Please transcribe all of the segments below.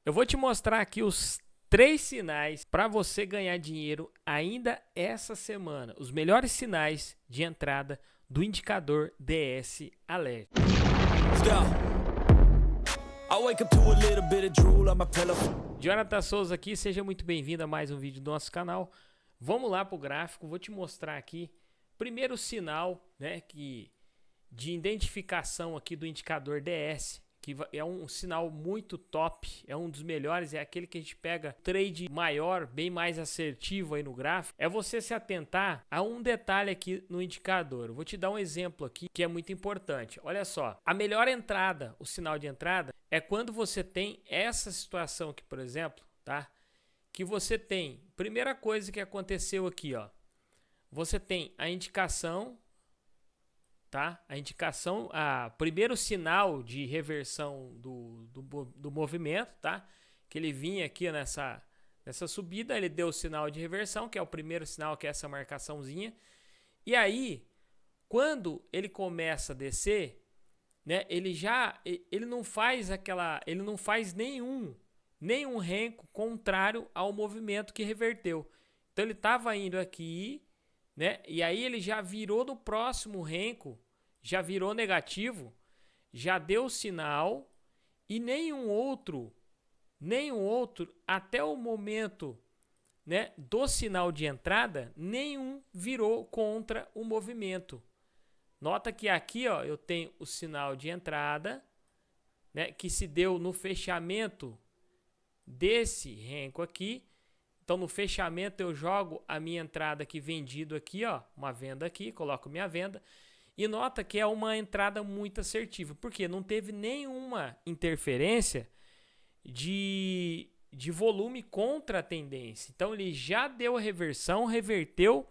Eu vou te mostrar aqui os 3 sinais para você ganhar dinheiro ainda essa semana. Os melhores sinais de entrada do indicador DS Alert. Jonathan Souza aqui, seja muito bem-vindo a mais um vídeo do nosso canal. Vamos lá para o gráfico, vou te mostrar aqui primeiro sinal, né, de identificação aqui do indicador DS, que é um sinal muito top, é um dos melhores, é aquele que a gente pega trade maior, bem mais assertivo aí no gráfico. É você se atentar a um detalhe aqui no indicador. Eu vou te dar um exemplo aqui que é muito importante. Olha só, a melhor entrada, o sinal de entrada, é quando você tem essa situação aqui, por exemplo, tá? Que você tem, primeira coisa que aconteceu aqui, ó, você tem a indicação, tá? A indicação, primeiro sinal de reversão do movimento, tá? Que ele vinha aqui nessa subida, ele deu o sinal de reversão, que é o primeiro sinal, que é essa marcaçãozinha. E aí, quando ele começa a descer, né? Ele não faz nenhum renco contrário ao movimento que reverteu. Então ele estava indo aqui, né? E aí ele já virou no próximo renco, já virou negativo, já deu sinal e nenhum outro até o momento, né, do sinal de entrada, nenhum virou contra o movimento. Nota que aqui, ó, eu tenho o sinal de entrada, né, que se deu no fechamento desse renco aqui. Então no fechamento eu jogo a minha entrada aqui vendido aqui, ó, uma venda aqui, coloco minha venda. E nota que é uma entrada muito assertiva, porque não teve nenhuma interferência de volume contra a tendência. Então ele já deu a reversão, reverteu,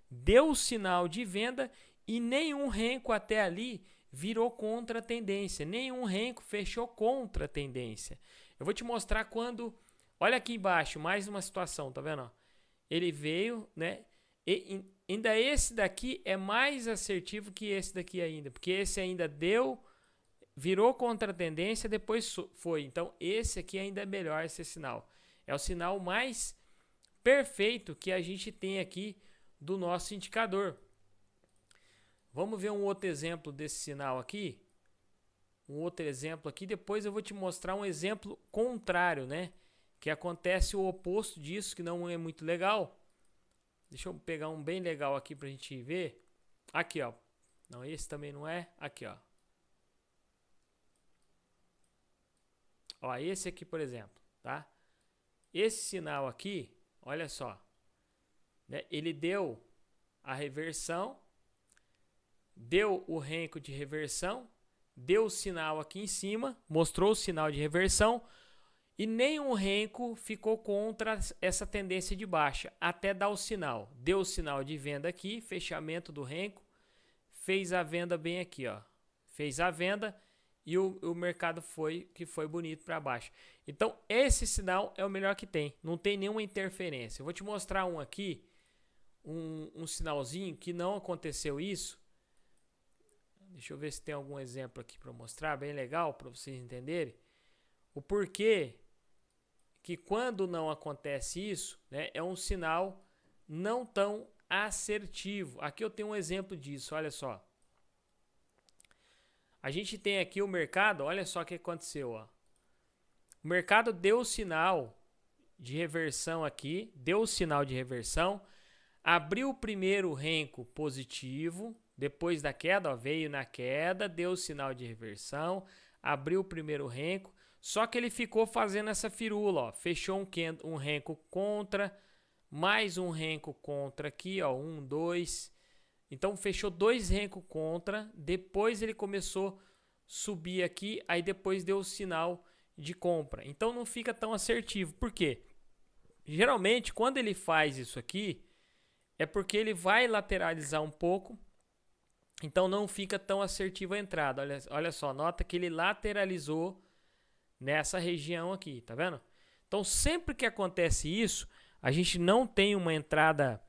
deu o sinal de venda e nenhum renco até ali virou contra a tendência. Nenhum renco fechou contra a tendência. Eu vou te mostrar quando... Olha aqui embaixo, mais uma situação, tá vendo? Ele veio, né? E ainda esse daqui é mais assertivo que esse daqui ainda, porque esse ainda virou contra a tendência, depois foi. Então esse aqui ainda é melhor, esse sinal. É o sinal mais perfeito que a gente tem aqui do nosso indicador. Vamos ver um outro exemplo desse sinal aqui. Um outro exemplo aqui, depois eu vou te mostrar um exemplo contrário, né? Que acontece o oposto disso, que não é muito legal. Deixa eu pegar um bem legal aqui pra gente ver. Aqui, ó. Não, esse também não é. Aqui, ó. Ó, esse aqui, por exemplo, tá? Esse sinal aqui, olha só, né? Ele deu a reversão, deu o renco de reversão, deu o sinal aqui em cima, mostrou o sinal de reversão e nenhum renco ficou contra essa tendência de baixa, até dar o sinal. Deu o sinal de venda aqui, fechamento do renco, fez a venda bem aqui, ó. Fez a venda e o mercado foi bonito para baixo. Então esse sinal é o melhor que tem, não tem nenhuma interferência. Eu vou te mostrar um aqui, um sinalzinho que não aconteceu isso. Deixa eu ver se tem algum exemplo aqui para mostrar, bem legal para vocês entenderem o porquê que quando não acontece isso, né, é um sinal não tão assertivo. Aqui eu tenho um exemplo disso, olha só. A gente tem aqui o mercado, olha só o que aconteceu, ó. O mercado deu o sinal de reversão aqui, deu o sinal de reversão, abriu o primeiro renco positivo, depois da queda, ó, veio na queda, deu o sinal de reversão, abriu o primeiro renco, só que ele ficou fazendo essa firula, ó, fechou um renco contra, mais um renco contra aqui, ó, 1, 2, então fechou 2 renco contra, depois ele começou a subir aqui, aí depois deu o sinal de compra. Então não fica tão assertivo, por quê? Geralmente quando ele faz isso aqui, é porque ele vai lateralizar um pouco, então não fica tão assertiva a entrada. Olha só, nota que ele lateralizou nessa região aqui, tá vendo? Então sempre que acontece isso, a gente não tem uma entrada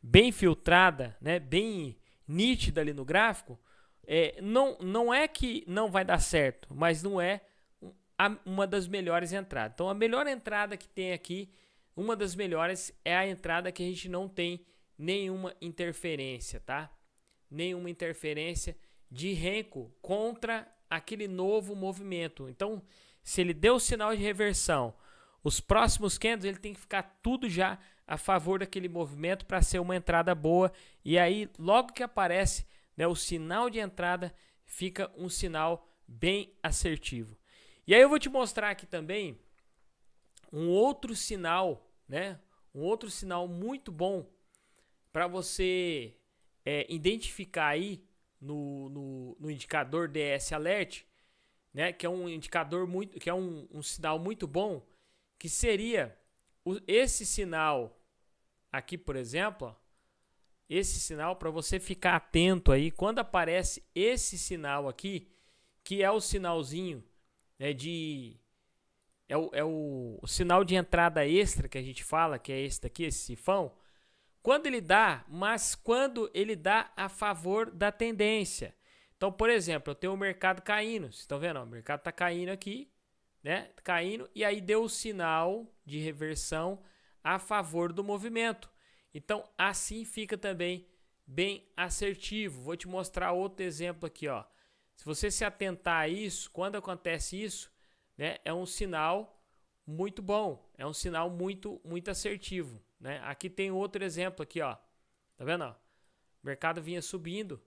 bem filtrada, né, bem nítida ali no gráfico, não é que não vai dar certo, mas não é uma das melhores entradas. Então, a melhor entrada que tem aqui, uma das melhores, é a entrada que a gente não tem nenhuma interferência, tá? Nenhuma interferência de Renko contra aquele novo movimento. Então, se ele deu o sinal de reversão, os próximos candles ele tem que ficar tudo já a favor daquele movimento para ser uma entrada boa. E aí, logo que aparece, né, o sinal de entrada, fica um sinal bem assertivo. E aí eu vou te mostrar aqui também um outro sinal, né? Um outro sinal muito bom para você identificar aí no indicador DS Alert, né? Que é um indicador muito, que é um sinal muito bom, que seria esse sinal aqui, por exemplo, ó, esse sinal para você ficar atento aí quando aparece esse sinal aqui, que é o sinalzinho, né, é o sinal de entrada extra que a gente fala, que é esse daqui, esse sifão. Quando ele dá, mas quando ele dá a favor da tendência. Então, por exemplo, eu tenho o mercado caindo, vocês estão vendo? Ó, o mercado está caindo aqui, né? Caindo, e aí deu o sinal de reversão a favor do movimento. Então, assim fica também bem assertivo. Vou te mostrar outro exemplo aqui, ó. Se você se atentar a isso, quando acontece isso, né, é um sinal muito bom, é um sinal muito assertivo, né? Aqui tem outro exemplo aqui, ó. Tá vendo, ó? O mercado vinha subindo.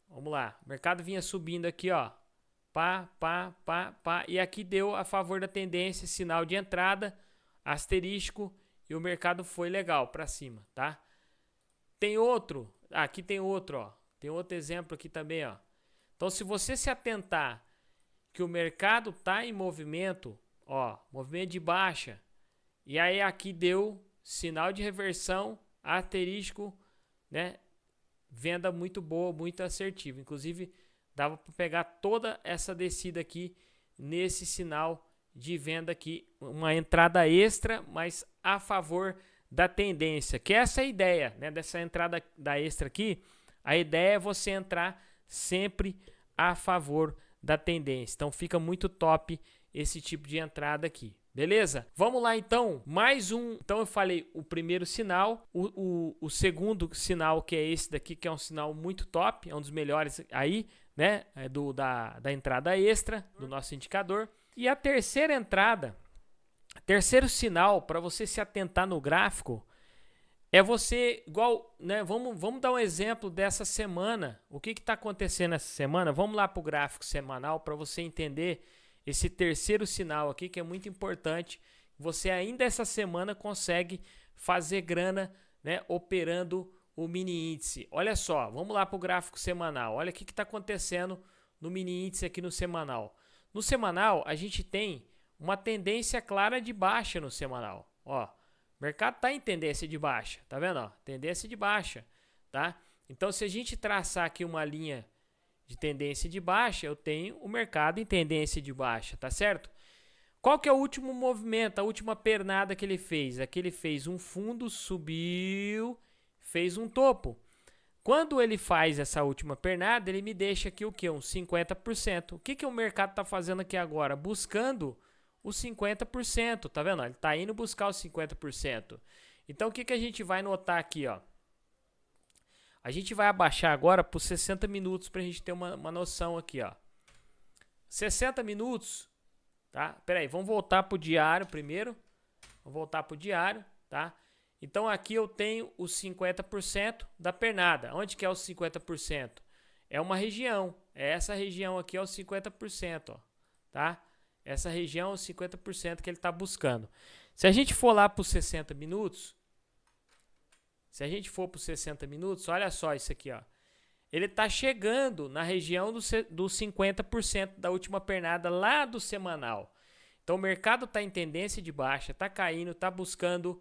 Vamos lá. O mercado vinha subindo aqui, ó. Pá, e aqui deu a favor da tendência, sinal de entrada, asterístico, e o mercado foi legal para cima, tá? Tem outro, aqui tem outro, ó. Tem outro exemplo aqui também, ó. Então, se você se atentar que o mercado tá em movimento, ó, movimento de baixa, e aí aqui deu sinal de reversão, asterístico, né? Venda muito boa, muito assertiva. Inclusive, dava para pegar toda essa descida aqui nesse sinal de venda aqui, uma entrada extra, mas a favor da tendência, que é essa a ideia, né, dessa entrada da extra aqui. A ideia é você entrar sempre a favor da tendência. Então fica muito top esse tipo de entrada aqui. Beleza? Vamos lá então, mais um. Então eu falei o primeiro sinal, o segundo sinal, que é esse daqui, que é um sinal muito top, é um dos melhores aí, né? É da entrada extra do nosso indicador. E a terceira entrada, terceiro sinal para você se atentar no gráfico, é você, igual, né? Vamos dar um exemplo dessa semana. O que está acontecendo essa semana? Vamos lá para o gráfico semanal para você entender esse terceiro sinal aqui, que é muito importante. Você ainda essa semana consegue fazer grana, né, operando o mini índice. Olha só, vamos lá para o gráfico semanal. Olha o que está acontecendo no mini índice aqui no semanal. No semanal, a gente tem uma tendência clara de baixa no semanal. Ó, o mercado está em tendência de baixa, tá vendo? Ó, tendência de baixa, tá? Então, se a gente traçar aqui uma linha de tendência de baixa, eu tenho o mercado em tendência de baixa, tá certo? Qual que é o último movimento, a última pernada que ele fez? Aqui ele fez um fundo, subiu, fez um topo. Quando ele faz essa última pernada, ele me deixa aqui o que? Uns 50%. O que o mercado está fazendo aqui agora? Buscando os 50%, tá vendo? Ele está indo buscar os 50%. Então, o que a gente vai notar aqui, ó? A gente vai abaixar agora por 60 minutos para a gente ter uma noção aqui, ó. 60 minutos, tá? Pera aí, vamos voltar para o diário primeiro. Vamos voltar para o diário, tá? Então, aqui eu tenho os 50% da pernada. Onde que é os 50%? É uma região. Essa região aqui é os 50%, ó, tá? Essa região é os 50% que ele está buscando. Se a gente for lá para os 60 minutos... Se a gente for para os 60 minutos, olha só isso aqui, ó. Ele está chegando na região dos 50% da última pernada lá do semanal. Então o mercado está em tendência de baixa, está caindo, está buscando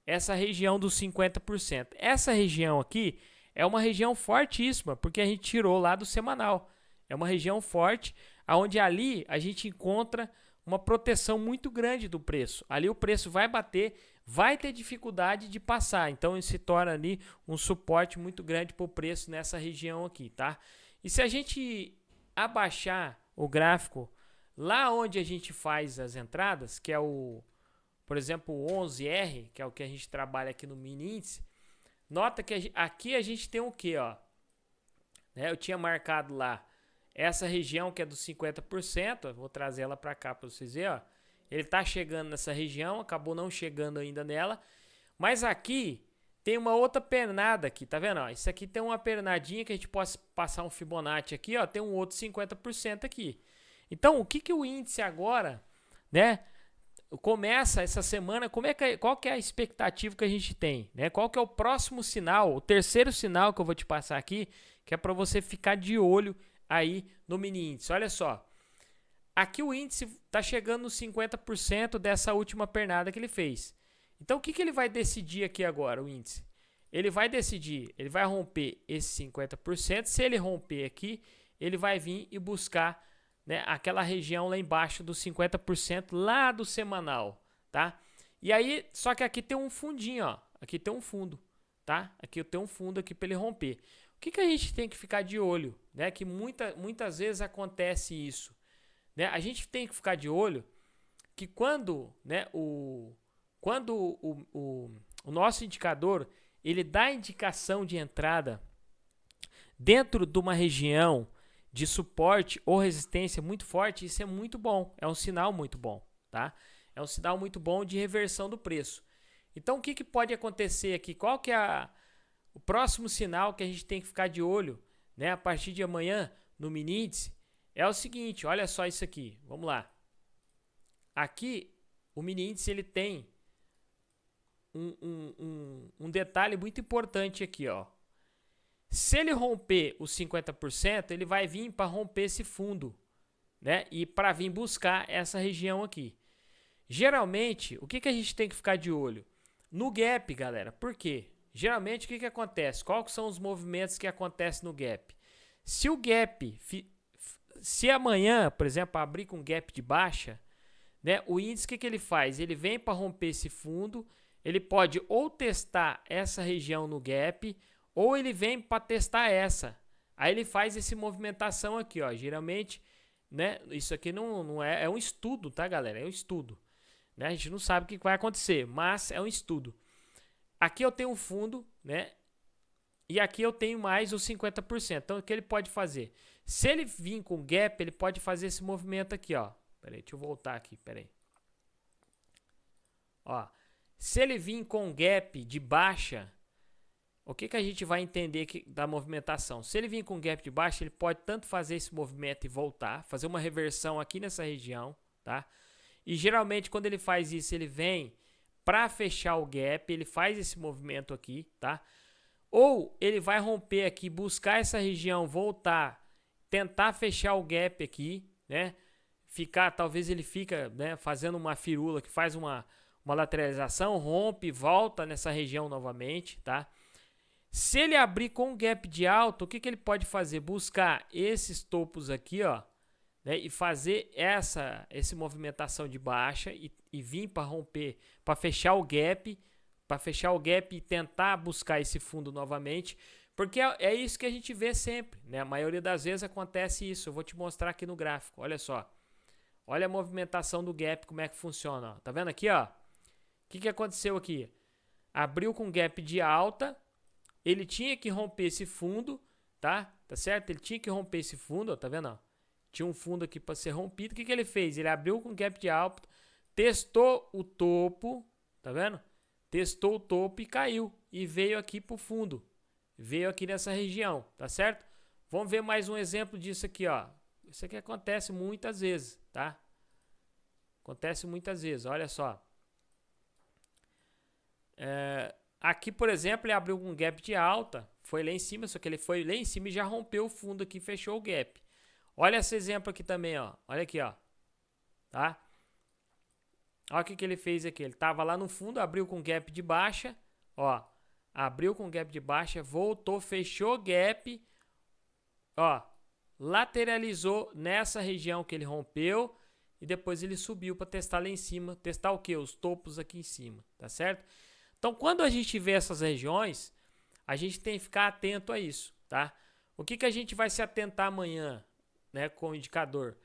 essa região dos 50%. Essa região aqui é uma região fortíssima, porque a gente tirou lá do semanal. É uma região forte, onde ali a gente encontra uma proteção muito grande do preço. Ali o preço vai bater, vai ter dificuldade de passar. Então, isso se torna ali um suporte muito grande para o preço nessa região aqui, tá? E se a gente abaixar o gráfico Lá onde a gente faz as entradas, que é por exemplo, o 11R, que é o que a gente trabalha aqui no mini índice, nota que aqui a gente tem o que, ó? Né, eu tinha marcado lá essa região que é dos 50%, vou trazer ela para cá para vocês verem, ó. Ele está chegando nessa região, acabou não chegando ainda nela, mas aqui tem uma outra pernada aqui, tá vendo? Ó, isso aqui tem uma pernadinha que a gente pode passar um Fibonacci aqui, ó, tem um outro 50% aqui. Então, o que que o índice agora, né, começa essa semana, qual que é a expectativa que a gente tem, né? Qual que é o próximo sinal, o terceiro sinal que eu vou te passar aqui, que é para você ficar de olho aí no mini índice. Olha só, aqui o índice está chegando nos 50% dessa última pernada que ele fez. Então, o que que ele vai decidir aqui agora, o índice? Ele vai decidir, ele vai romper esse 50%, se ele romper aqui, ele vai vir e buscar, né, aquela região lá embaixo dos 50% lá do semanal, tá? E aí, só que aqui tem um fundinho, ó. Aqui tem um fundo, tá? Aqui eu tenho um fundo aqui para ele romper. O que que a gente tem que ficar de olho, né? Que muitas vezes acontece isso, né? A gente tem que ficar de olho que quando, né, o nosso indicador ele dá indicação de entrada dentro de uma região de suporte ou resistência muito forte, isso é muito bom, é um sinal muito bom, tá? É um sinal muito bom de reversão do preço. Então, o que que pode acontecer aqui? Qual que é o próximo sinal que a gente tem que ficar de olho, né, a partir de amanhã no mini índice? É o seguinte, olha só isso aqui, vamos lá. Aqui, o mini índice ele tem um detalhe muito importante aqui, ó. Se ele romper os 50%, ele vai vir para romper esse fundo, né? E para vir buscar essa região aqui. Geralmente, o que que a gente tem que ficar de olho? No gap, galera. Por quê? Geralmente, o que que acontece? Quais são os movimentos que acontecem no gap? Se o gap, se amanhã, por exemplo, abrir com gap de baixa, né? O índice, o que que ele faz? Ele vem para romper esse fundo, ele pode ou testar essa região no gap, ou ele vem para testar essa. Aí ele faz essa movimentação aqui, ó. Geralmente, né? Isso aqui não é um estudo, tá, galera? É um estudo, né? A gente não sabe o que vai acontecer, mas é um estudo. Aqui eu tenho um fundo, né? E aqui eu tenho mais os 50%. Então, o que ele pode fazer? Se ele vir com gap, ele pode fazer esse movimento aqui, ó. Pera aí, deixa eu voltar aqui, pera aí. Ó, se ele vir com gap de baixa, o que que a gente vai entender da movimentação? Se ele vir com gap de baixa, ele pode tanto fazer esse movimento e voltar, fazer uma reversão aqui nessa região, tá? E geralmente quando ele faz isso, ele vem para fechar o gap, ele faz esse movimento aqui, tá? Ou ele vai romper aqui, buscar essa região, voltar, tentar fechar o gap aqui, né? Talvez ele fica, né, fazendo uma firula que faz uma lateralização, rompe, volta nessa região novamente, tá? Se ele abrir com gap de alta, o que que ele pode fazer? Buscar esses topos aqui, ó, né, e fazer essa movimentação de baixa e vir para romper, para fechar o gap, e tentar buscar esse fundo novamente, porque é isso que a gente vê sempre, né? A maioria das vezes acontece isso. Eu vou te mostrar aqui no gráfico. Olha só. Olha a movimentação do gap, como é que funciona, ó. Tá vendo aqui, ó? O que que aconteceu aqui? Abriu com gap de alta, ele tinha que romper esse fundo, tá? Tá certo? Ele tinha que romper esse fundo, ó, tá vendo, ó? Tinha um fundo aqui para ser rompido. O que que ele fez? Ele abriu com gap de alta, testou o topo, tá vendo? Testou o topo e caiu. E veio aqui pro fundo. Veio aqui nessa região, tá certo? Vamos ver mais um exemplo disso aqui, ó. Isso aqui acontece muitas vezes, tá? Acontece muitas vezes, olha só. Aqui, por exemplo, ele abriu um gap de alta, foi lá em cima, só que ele foi lá em cima e já rompeu o fundo aqui, fechou o gap. Olha esse exemplo aqui também, ó. Olha aqui, ó. Tá? Olha o que que ele fez aqui. Ele tava lá no fundo, abriu com gap de baixa, ó. Abriu com gap de baixa, voltou, fechou gap, ó. Lateralizou nessa região que ele rompeu e depois ele subiu para testar lá em cima. Testar o que? Os topos aqui em cima, tá certo? Então, quando a gente vê essas regiões, a gente tem que ficar atento a isso, tá? O que que a gente vai se atentar amanhã, né, com o indicador?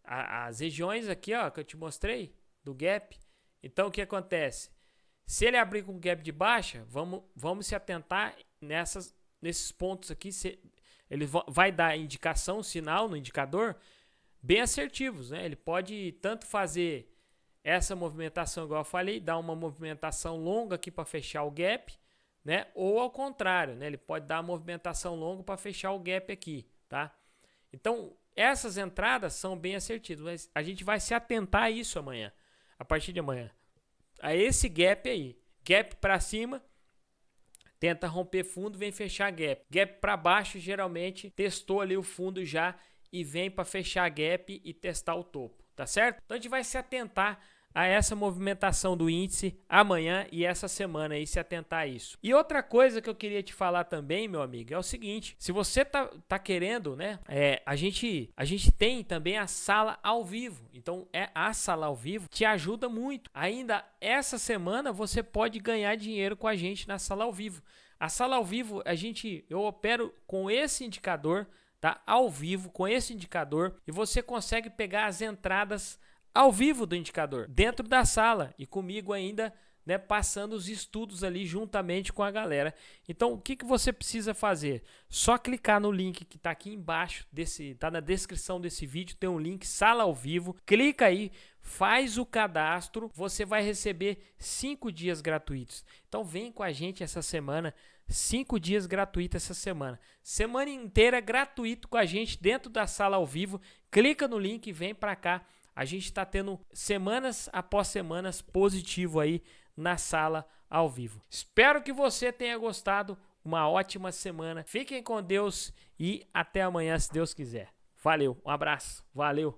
as regiões aqui, ó, que eu te mostrei, do gap. Então, o que acontece? Se ele abrir com gap de baixa, vamos se atentar nesses pontos aqui. Ele vai dar indicação, sinal no indicador, bem assertivos, né? Ele pode tanto fazer essa movimentação, igual eu falei, dar uma movimentação longa aqui para fechar o gap, né? Ou ao contrário, né? Ele pode dar uma movimentação longa para fechar o gap aqui, tá? Então, essas entradas são bem assertivas, mas a gente vai se atentar a isso amanhã, a partir de amanhã. A esse gap aí. Gap para cima, tenta romper fundo, vem fechar gap. Gap para baixo, geralmente, testou ali o fundo já e vem para fechar gap e testar o topo, tá certo? Então, a gente vai se atentar a essa movimentação do índice amanhã e essa semana aí, se atentar a isso. E outra coisa que eu queria te falar também, meu amigo, é o seguinte: se você tá querendo, né, a gente tem também a sala ao vivo. Então, a sala ao vivo te ajuda muito. Ainda essa semana você pode ganhar dinheiro com a gente na sala ao vivo. A sala ao vivo, eu opero com esse indicador, tá? Ao vivo, com esse indicador, e você consegue pegar as entradas ao vivo do indicador, dentro da sala e comigo ainda, né, passando os estudos ali juntamente com a galera. Então, o que você precisa fazer? Só clicar no link que está aqui embaixo, tá na descrição desse vídeo, tem um link, sala ao vivo, clica aí, faz o cadastro, você vai receber 5 dias gratuitos. Então, vem com a gente essa semana, 5 dias gratuitos essa semana. Semana inteira gratuito com a gente dentro da sala ao vivo, clica no link e vem para cá. A gente está tendo semanas após semanas positivo aí na sala ao vivo. Espero que você tenha gostado. Uma ótima semana. Fiquem com Deus e até amanhã, se Deus quiser. Valeu, um abraço. Valeu.